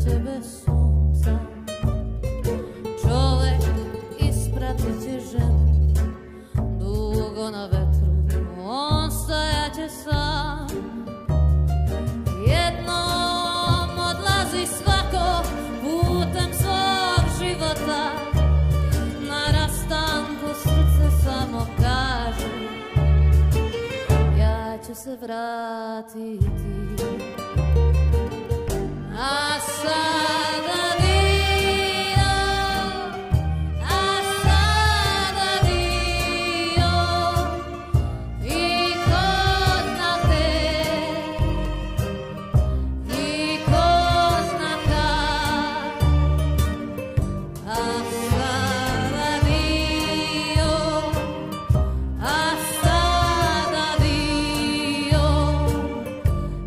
će bez sunca. Čovek ispratit će ženu dugo na vetru, on stajaće sam. Jednom odlazi svako putem svog života, na rastanku srce samo kaže ja ću se vratiti. A sada dio, a sada dio, i ko zna te, i ko zna kad. A sada dio, a sada dio,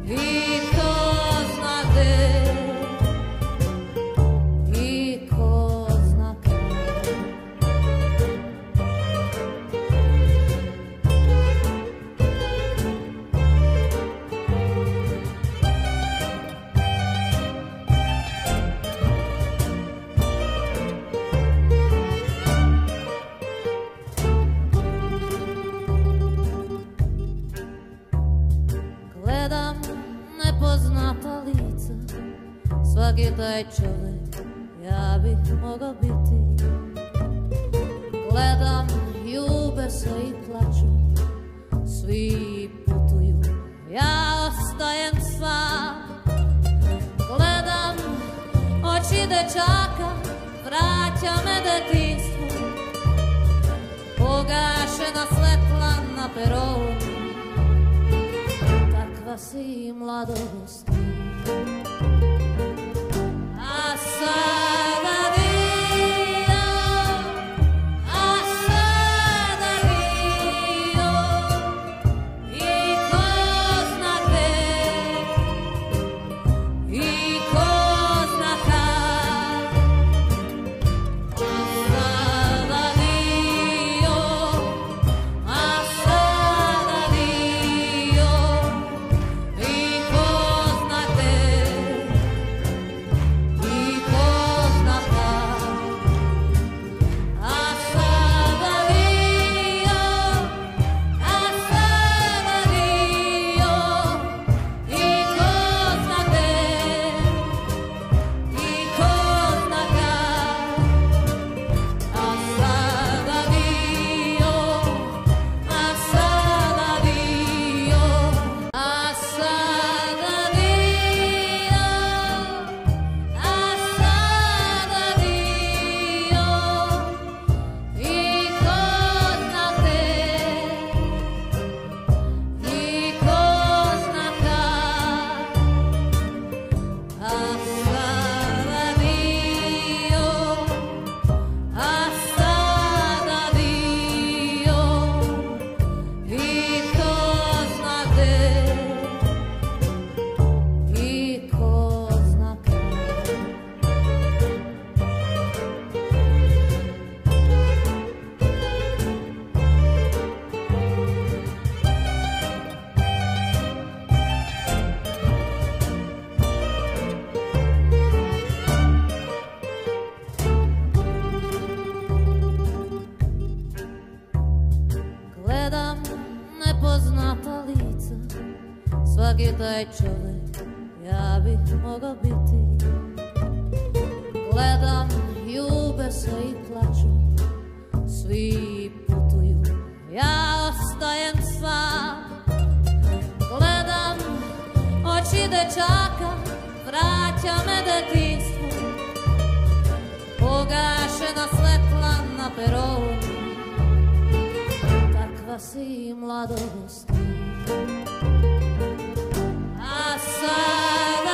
i ko zna gde, i ko zna kad. Gledam nepoznata lica, svaki taj čovek ja bih mogao biti. Gledam, ljube se i plaču, svi putuju, ja ostajem sam. Gledam oči dečaka, vraća me detinjstvu, pogašena svetla na peronu, takva si mladost. A sada dio, a sada dio, i ko zna gde, i ko zna kad. A sada dio, a sada dio, i ko zna gde, i ko zna kad. A sada dio, a sada dio, i ko zna gde, i ko zna kad. A sada dio, a sada dio, a sada dio, a sada dio, i ko zna gde, i ko zna kad. A sada dio, a sada dio, i ko zna gde, i ko zna kad. Gledam nepoznata lica, svaki taj čovek ja bih mogao biti. Gledam, ljube se i plaču, svi putuju, ja ostajem sam. Gledam oči dečaka, vraća me detinjstvu, pogašena svetla na peronu, takva si mladost. A sada